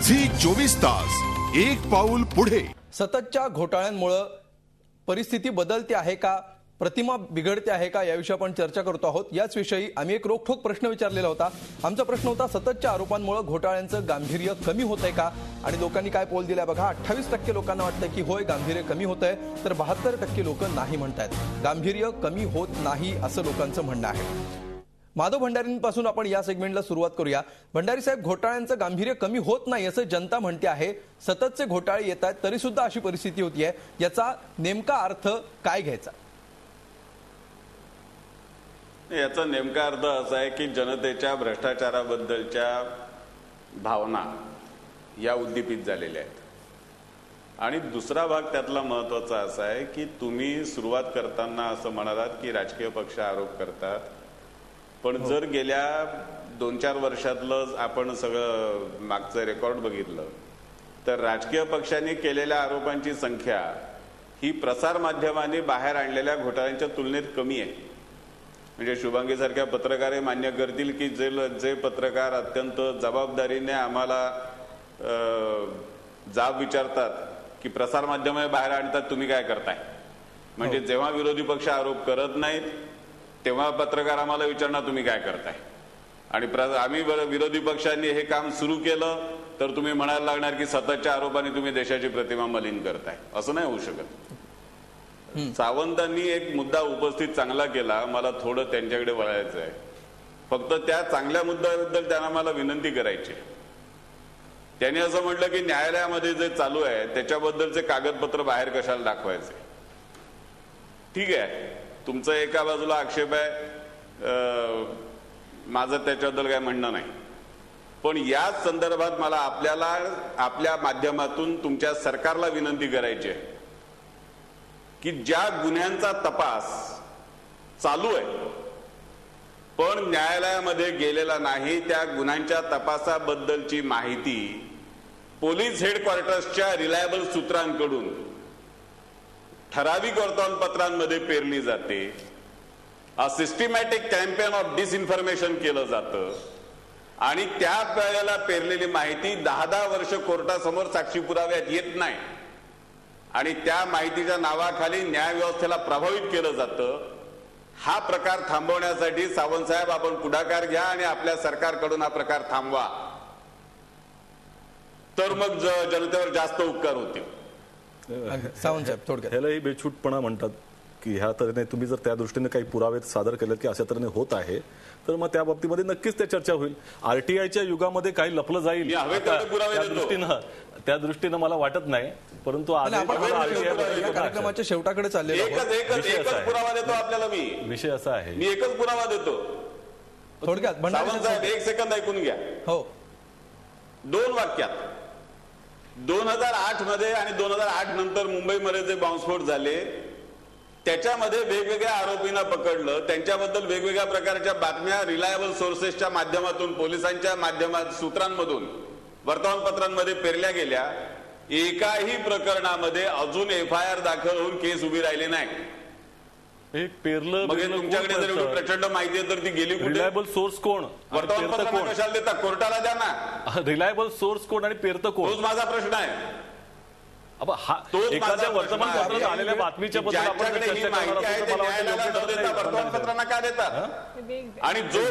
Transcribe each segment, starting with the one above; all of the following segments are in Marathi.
झी 24 तास एक पाऊल पुढे। सततच्या घोटाळ्यांमुळे परिस्थिती बदलते आहे का, प्रतिमा बिघडते आहे का, याविषयी आपण चर्चा करतो आहोत। याच विषयी आम्ही एक रोखठोक प्रश्न विचारलेला होता। आमचा प्रश्न होता, सततच्या आरोपांमुळे घोटाळ्यांचं गांभीर्य कमी होतंय का? आणि लोकांनी काय पोल दिलाय बघा। 28% लोकांना वाटतं की होय गांभीर्य कमी होतंय, तर 72% लोक नाही म्हणतायत। गांभीर्य कमी होत नाही असं लोकांचं म्हणणं आहे। माधव भंडारींपासून आपण या सेगमेंटला सुरुवात करूया। भंडारी साहेब, घोटाळ्यांचं गांभीर्य कमी होत नाही असं जनता म्हणते आहे। सततचे घोटाळे येत आहेत तरी सुद्धा अशी परिस्थिती होतीये, याचा नेमका अर्थ काय घ्यायचा? याचा नेमका अर्थ असा आहे की जनतेच्या भ्रष्टाचाराबद्दलच्या भावना या उद्दीपित झालेल्या आहेत। आणि दुसरा भाग त्यातला महत्वाचा असा आहे की तुम्ही सुरुवात करताना असं म्हणालात की राजकीय पक्ष आरोप करतात, पण जर गेल्या 2-4 वर्षातलं आपण सगळं मागचं रेकॉर्ड बघितलं तर राजकीय पक्षांनी केलेल्या आरोपांची संख्या ही प्रसार माध्यमांनी बाहेर आणलेल्या घोटाळ्यांच्या तुलनेत कमी आहे। म्हणजे शुभांगी सारख्या पत्रकारही मान्य करतील की जे पत्रकार अत्यंत जबाबदारीने आम्हाला जाब विचारतात की प्रसार माध्यमे बाहेर आणतात, तुम्ही काय करताय, म्हणजे जेव्हा विरोधी पक्ष आरोप करत नाहीत तेव्हा पत्रकार आम्हाला विचारणार तुम्ही काय करताय, आणि आम्ही विरोधी पक्षांनी हे काम सुरू केलं तर तुम्ही म्हणायला लागणार की सततच्या आरोपांनी तुम्ही देशाची प्रतिमा मलिन करताय। असं नाही होऊ शकत। सावंतांनी एक मुद्दा उपस्थित चांगला केला, मला थोडं त्यांच्याकडे वळायचं आहे। फक्त त्या चांगल्या मुद्द्याबद्दल त्यांना मला विनंती करायची। त्यांनी असं म्हटलं की न्यायालयामध्ये जे चालू आहे त्याच्याबद्दलचे कागदपत्र बाहेर कशाला दाखवायचे। ठीक आहे, तुमचं एका बाजूला आक्षेप आहे, माझं त्याच्याबद्दल काय म्हणणं नाही, पण याच संदर्भात मला आपल्या माध्यमातून तुमच्या सरकारला विनंती करायची आहे की ज्या गुन्ह्यांचा तपास चालू आहे पण न्यायालयामध्ये गेलेला नाही, त्या गुन्ह्यांच्या तपासाबद्दलची माहिती पोलीस हेडक्वार्टर्सच्या रिलायबल सूत्रांकडून ठराविक वर्तमानपत्रांमध्ये पेरली जाते। सिस्टमॅटिक कॅम्पेन ऑफ डिसइन्फॉर्मेशन केलं जातं आणि त्या वेळेला पेरलेली माहिती 10-10 वर्ष कोर्टासमोर साक्षी पुराव्यात येत नाही आणि त्या माहितीच्या नावाखाली न्याय व्यवस्थेला प्रभावित केलं जातं। हा प्रकार थांबवण्यासाठी सावंत साहेब आपण पुढाकार घ्या आणि आपल्या सरकारकडून हा प्रकार थांबवा, तर मग जनतेवर जास्त उपकार होतील। सावंत साहेब, थोडक्यात ह्यालाही बेछूटपणा म्हणतात की ह्या तऱ्हेने तुम्ही जर त्या दृष्टीने काही पुरावे सादर केले की अशा तऱ्हेने होत आहे तर मग त्या बाबतीमध्ये नक्कीच त्या चर्चा होईल। आरटीआयच्या युगामध्ये काही लपलं जाईल त्या दृष्टीनं मला वाटत नाही, परंतु कार्यक्रमाच्या शेवटाकडे चाललेला एकच पुरावा देतो आपल्याला। विषय असा आहे, मी एकच पुरावा देतो थोडक्यात। सावंत साहेब, एक सेकंद ऐकून घ्या। हो, 2 वाक्यात 2008 मध्ये आणि 2008 नंतर मुंबईमध्ये जे बॉम्बस्फोट झाले त्याच्यामध्ये वेगवेगळ्या आरोपींना पकडलं, त्यांच्याबद्दल वेगवेगळ्या प्रकारच्या बातम्या रिलायबल सोर्सेसच्या माध्यमातून, पोलिसांच्या माध्यमात, सूत्रांमधून, वर्तमानपत्रांमध्ये पेरल्या गेल्या। एकाही प्रकरणामध्ये अजून FIR दाखल होऊन केस उभी राहिली नाही। एक पेरलं तुमच्याकडे जर एवढी प्रचंड माहिती आहे तर ती गेली कुठे? रिलायबल सोर्स कोण? वर्तमानपत्रांना कशाला देता? कोर्टाला द्या ना। रिलायबल सोर्स कोण आणि पेरतं कोण? तोच माझा प्रश्न आहे। एखाद्या वर्तमानपत्रात आलेल्या बातमीच्या बद्दल आपण वर्तमानपत्रांना काय देतात? आणि जो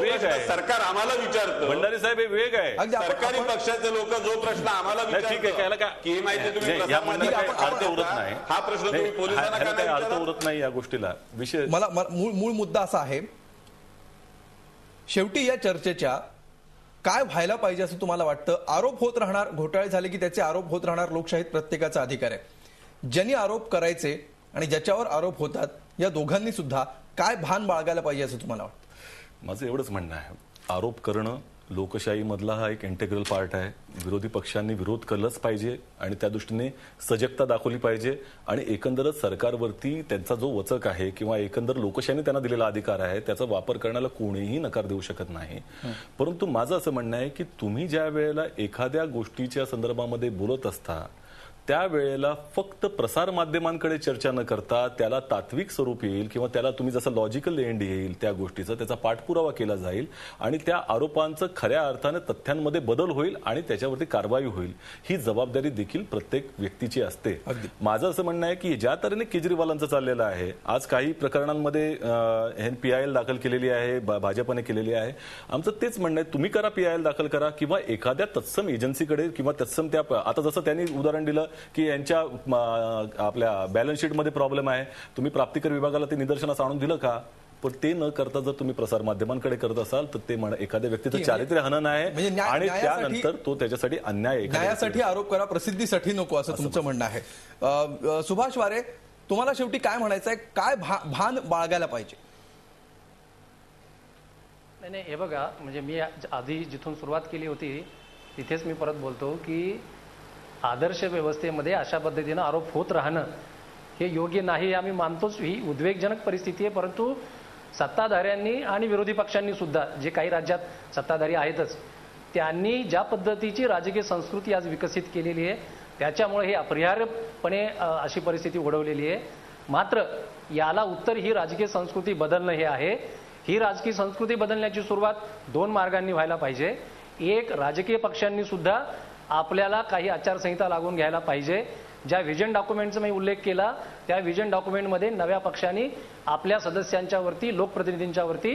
सरकार आम्हाला विचारतं, भंडारी साहेब, हे वेग आहे। सरकारी पक्षाचे लोक जो प्रश्न आम्हाला विचारतात की ही माहिती तुम्ही अर्थ उरत नाही, हा प्रश्न तुम्ही पोलिसांना काय अर्थ उरत नाही या गोष्टीला। विषय मला मूळ मुद्दा असा आहे, शेवटी या चर्चेच्या काय व्हायला पाहिजे असं तुम्हाला वाटतं? आरोप होत राहणार, घोटाळे झाले की त्याचे आरोप होत राहणार, लोकशाहीत प्रत्येकाचा अधिकार आहे। ज्यांनी आरोप करायचे आणि ज्याच्यावर आरोप होतात या दोघांनी सुद्धा काय भान बाळगायला पाहिजे असं तुम्हाला वाटतं? माझं एवढंच म्हणणं आहे, आरोप करणं लोकशाहीमधला हा एक इंटेग्रल पार्ट आहे। विरोधी पक्षांनी विरोध केलाच पाहिजे आणि त्या दृष्टीने सजगता दाखवली पाहिजे आणि एकंदरच सरकारवरती त्यांचा जो वचक आहे किंवा एकंदर लोकशाहीने त्यांना दिलेला अधिकार आहे त्याचा वापर करण्याला कोणीही नकार देऊ शकत नाही। परंतु माझं असं म्हणणं आहे की तुम्ही ज्या वेळेला एखाद्या गोष्टीच्या संदर्भामध्ये बोलत असता त्यावेळेला फक्त प्रसार माध्यमांकडे चर्चा न करता त्याला तात्विक स्वरूप येईल किंवा त्याला तुम्ही जसं लॉजिकल एंड येईल त्या गोष्टीचा त्याचा पाठपुरावा केला जाईल आणि त्या आरोपांचं खऱ्या अर्थाने तथ्यांमध्ये बदल होईल आणि त्याच्यावरती कारवाई होईल. ही जबाबदारी देखील प्रत्येक व्यक्तीची असते. माझं असं म्हणणं आहे की ज्या तऱ्हेने केजरीवालांचं चाललेलं आहे, आज काही प्रकरणांमध्ये PIL दाखल केलेली आहे, भाजपने केलेली आहे. आमचं तेच म्हणणं आहे, तुम्ही करा PIL दाखल करा किंवा एखाद्या तत्सम एजन्सीकडे किंवा तत्सम त्या आता जसं त्यांनी उदाहरण दिलं की यांच्या आपल्या बॅलन्स शीटमध्ये प्रॉब्लेम आहे, तुम्ही प्राप्तिकर विभागाला ते निदर्शनास आणून दिलं का? पण ते न करता जर तुम्ही प्रसार माध्यमांकडे करत असाल तर ते एखाद्या व्यक्तीचं चारित्र्य हनन आहे आणि त्यानंतर तो त्याच्यासाठी अन्याय. न्यायासाठी आरोप करा, प्रसिद्धीसाठी नको, असं तुमचं म्हणणं आहे. सुभाष वारे, तुम्हाला शेवटी काय म्हणायचं आहे, काय भान बाळगायला पाहिजे? नाही, हे बघा, म्हणजे मी आधी जिथून सुरुवात केली होती तिथेच मी परत बोलतो की आदर्श व्यवस्थेमध्ये अशा पद्धतीनं आरोप होत राहणं हे योग्य नाही. आम्ही मानतोच, ही उद्वेगजनक परिस्थिती आहे. परंतु सत्ताधाऱ्यांनी आणि विरोधी पक्षांनी सुद्धा, जे काही राज्यात सत्ताधारी आहेतच, त्यांनी ज्या पद्धतीची राजकीय संस्कृती आज विकसित केलेली आहे त्याच्यामुळे हे अपरिहार्यपणे अशी परिस्थिती ओढवलेली आहे. मात्र याला उत्तर ही राजकीय संस्कृती बदलणं हे आहे. ही राजकीय संस्कृती बदलण्याची सुरुवात दोन मार्गांनी व्हायला पाहिजे. एक, राजकीय पक्षांनी सुद्धा आपल्याला काही आचारसंहिता लागून घ्यायला पाहिजे. ज्या व्हिजन डॉक्युमेंटचा मी उल्लेख केला त्या व्हिजन डॉक्युमेंटमध्ये नव्या पक्षांनी आपल्या सदस्यांच्या वरती, लोकप्रतिनिधींच्या वरती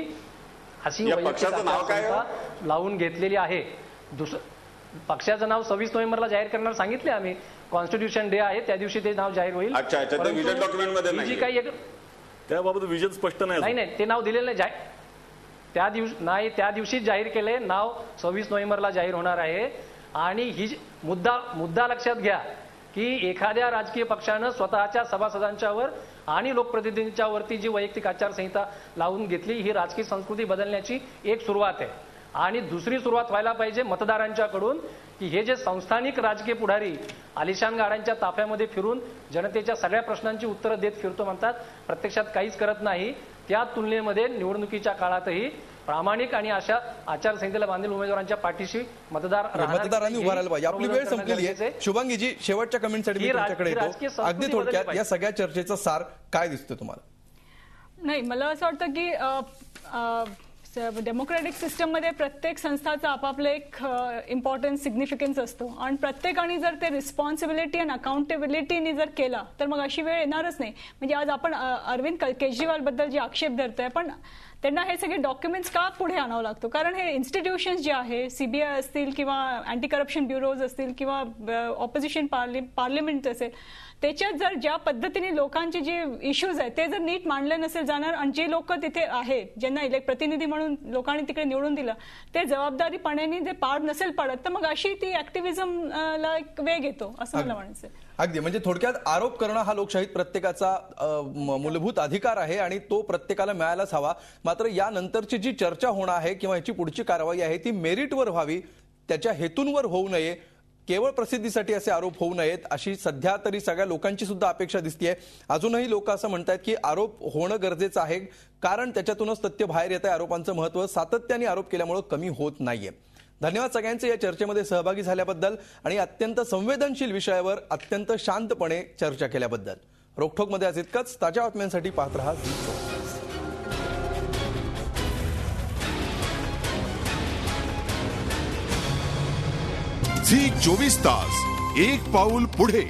अशी वैयक्तिक आचारसंहिता लावून घेतलेली आहे. पक्षाचं नाव 26 नोव्हेंबरला जाहीर करणार सांगितले आम्ही. कॉन्स्टिट्यूशन डे आहे, त्या दिवशी ते नाव जाहीर होईल. जी काही त्याबाबत विजन स्पष्ट नाही, ते नाव दिलेलं नाही. त्या दिवशी जाहीर केले, नाव 26 नोव्हेंबरला जाहीर होणार आहे. आणि ही मुद्दा लक्षात घ्या की एखाद्या राजकीय पक्षानं स्वतःच्या सभासदांच्यावर आणि लोकप्रतिनिधींच्या वरती जी वैयक्तिक आचारसंहिता लावून घेतली, ही राजकीय संस्कृती बदलण्याची एक सुरुवात आहे. आणि दुसरी सुरुवात व्हायला पाहिजे मतदारांच्याकडून की हे जे संस्थानिक राजकीय पुढारी आलिशान गाड्यांच्या ताफ्यामध्ये फिरून जनतेच्या सगळ्या प्रश्नांची उत्तरं देत फिरतो म्हणतात, प्रत्यक्षात काहीच करत नाही. त्या तुलनेमध्ये निवडणुकीच्या काळातही प्रामाणिक आणि अशा आचारसंहितेला बांधील उमेदवारांच्या पाठीशी मतदारांनी उभारायला पाहिजे. आपली वेळ संपलेली आहे. शुभांगीजी, शेवटच्या कमेंटसाठी मी तुमच्याकडे येतो. अगदी थोडक्यात या सगळ्या चर्चेचा सार काय दिसतं तुम्हाला? नाही, मला असं वाटतं की डेमोक्रॅटिक सिस्टममध्ये प्रत्येक संस्थाचा आपापलं एक इम्पॉर्टन्स, सिग्निफिकन्स असतो आणि प्रत्येकाने जर ते रिस्पॉन्सिबिलिटी आणि अकाउंटेबिलिटीने जर केला तर मग अशी वेळ येणारच नाही. म्हणजे आज आपण अरविंद केजरीवालबद्दल जे आक्षेप धरतोय, पण त्यांना हे सगळे डॉक्युमेंट्स का पुढे आणावं लागतो? कारण हे इन्स्टिट्यूशन्स जे आहे, CBI असतील किंवा अँटी करप्शन ब्युरोज असतील किंवा ऑपोजिशन पार्लिमेंट असेल, त्याच्यात जर ज्या पद्धतीने लोकांचे जे इश्यूज आहेत ते जर नीट मांडले नसेल जाणार आणि जे लोक तिथे आहेत, ज्यांना प्रतिनिधी म्हणून लोकांनी तिकडे निवडून दिलं, ते जबाबदारीपणाने जे पार नसेल पाडत, तर मग अशी ती ऍक्टिव्हिझमला एक वेग येतो, असं मला म्हणायचं. अगदी, म्हणजे थोडक्यात आरोप करणं हा लोकशाहीत प्रत्येकाचा मूलभूत अधिकार आहे आणि तो प्रत्येकाला मिळायलाच हवा. मात्र यानंतरची जी चर्चा होणार आहे किंवा याची पुढची कारवाई आहे ती मेरिटवर व्हावी, त्याच्या हेतूंवर होऊ नये, केवळ प्रसिद्धीसाठी असे आरोप होऊ नयेत, अशी सध्या तरी सगळ्या लोकांची सुद्धा अपेक्षा दिसतेय. अजूनही लोक असं म्हणतात की आरोप होणं गरजेचं आहे, कारण त्याच्यातूनच तथ्य बाहेर येत आहे. आरोपांचं महत्व सातत्याने आरोप केल्यामुळे कमी होत नाहीये. धन्यवाद सगळ्यांचे या चर्चेमध्ये सहभागी झाल्याबद्दल आणि अत्यंत संवेदनशील विषयावर अत्यंत शांतपणे चर्चा केल्याबद्दल. रोखठोकमध्ये आज इतकंच. ताज्या बातम्यांसाठी पाहत रहा झी 24 तास, एक पाऊल पुढे.